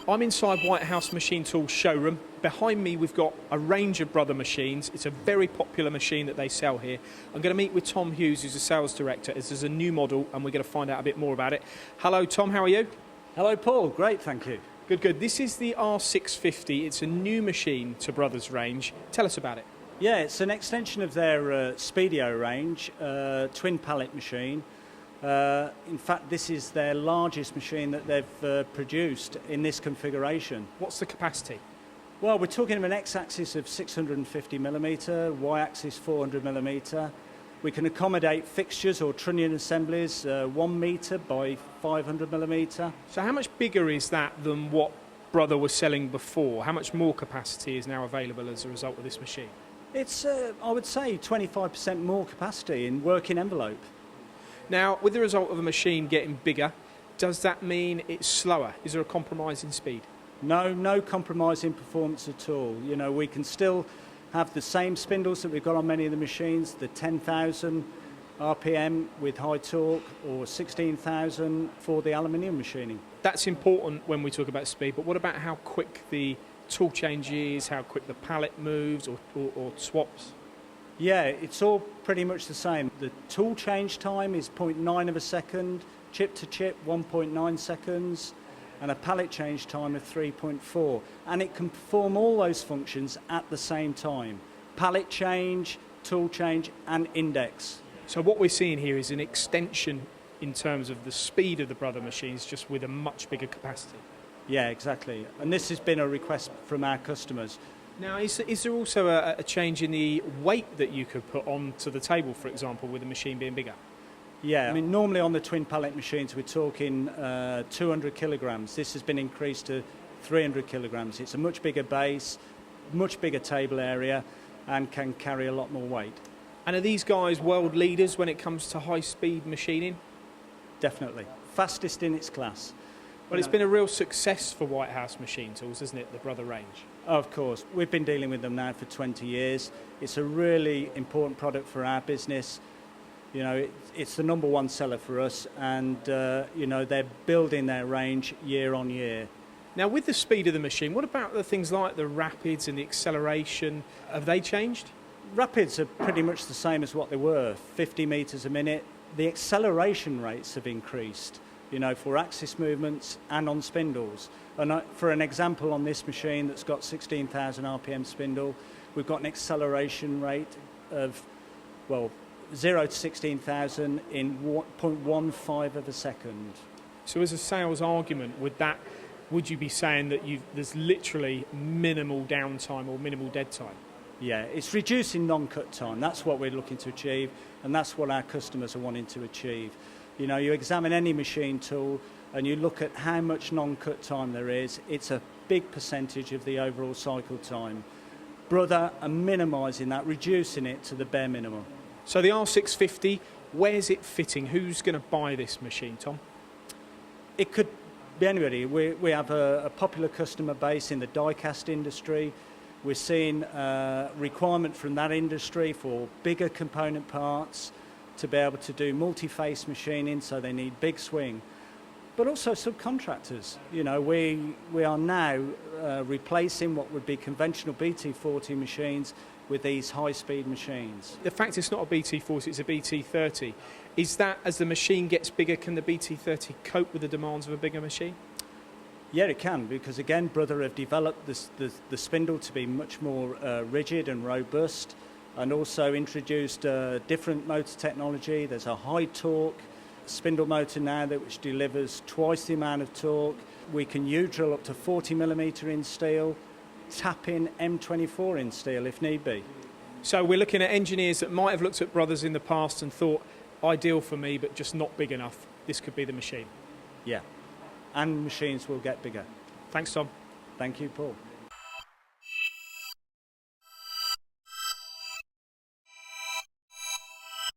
I'm inside White House Machine Tools showroom. Behind me we've got a range of Brother machines. It's a very popular machine that they sell here. I'm going to meet with Tom Hughes, who's a sales director. This is a new model and we're going to find out a bit more about it. Hello Tom, how are you? Hello Paul, great, thank you. Good, good. This is the R650. It's a new machine to Brothers range. Tell us about it. Yeah, it's an extension of their Speedio range, twin pallet machine. In fact, this is their largest machine that they've produced in this configuration. What's the capacity? Well, we're talking of an x-axis of 650mm, y-axis 400mm. We can accommodate fixtures or trunnion assemblies 1 metre by 500mm. So how much bigger is that than what Brother was selling before? How much more capacity is now available as a result of this machine? It's, I would say, 25% more capacity in working envelope. Now, with the result of a machine getting bigger, does that mean it's slower? Is there a compromise in speed? No compromise in performance at all. You know, we can still have the same spindles that we've got on many of the machines, the 10,000 RPM with high torque or 16,000 for the aluminium machining. That's important when we talk about speed, but what about how quick the tool change is, how quick the pallet moves or swaps? Yeah, it's all pretty much the same. The tool change time is 0.9 of a second, chip to chip 1.9 seconds, and a pallet change time of 3.4. And it can perform all those functions at the same time. Pallet change, tool change, and index. So what we're seeing here is an extension in terms of the speed of the Brother machines, just with a much bigger capacity. Yeah, exactly. And this has been a request from our customers. Now, is there also a change in the weight that you could put onto the table, for example, with the machine being bigger? Yeah, I mean, normally on the twin pallet machines we're talking 200 kilograms. This has been increased to 300 kilograms. It's a much bigger base, much bigger table area, and can carry a lot more weight. And are these guys world leaders when it comes to high-speed machining? Definitely. Fastest in its class. Well, it's been a real success for White House Machine Tools, isn't it, the Brother range? Of course. We've been dealing with them now for 20 years. It's a really important product for our business. You know, it's the number one seller for us, and, you know, they're building their range year on year. Now, with the speed of the machine, what about the things like the rapids and the acceleration? Have they changed? Rapids are pretty much the same as what they were, 50 metres a minute. The acceleration rates have increased, you know, for axis movements and on spindles. And for an example, on this machine that's got 16,000 RPM spindle, we've got an acceleration rate of, well, 0 to 16,000 in 0.15 of a second. So as a sales argument, would you be saying that there's literally minimal downtime or minimal dead time? Yeah, it's reducing non-cut time. That's what we're looking to achieve, and that's what our customers are wanting to achieve. You know, you examine any machine tool and you look at how much non-cut time there is, it's a big percentage of the overall cycle time. Brother are minimising that, reducing it to the bare minimum. So the R650, where's it fitting? Who's going to buy this machine, Tom? It could be anybody. We have a popular customer base in the die-cast industry. We're seeing requirement from that industry for bigger component parts to be able to do multi-face machining, so they need big swing. But also subcontractors. You know, we are now replacing what would be conventional BT40 machines with these high-speed machines. The fact it's not a BT40, it's a BT30. Is that, as the machine gets bigger, can the BT30 cope with the demands of a bigger machine? Yeah, it can, because again, Brother have developed the spindle to be much more rigid and robust, and also introduced different motor technology. There's a high torque spindle motor now which delivers twice the amount of torque. We can U-drill up to 40mm in steel, tap in M24 in steel if need be. So we're looking at engineers that might have looked at Brothers in the past and thought, ideal for me, but just not big enough. This could be the machine. Yeah, and machines will get bigger. Thanks, Tom. Thank you, Paul.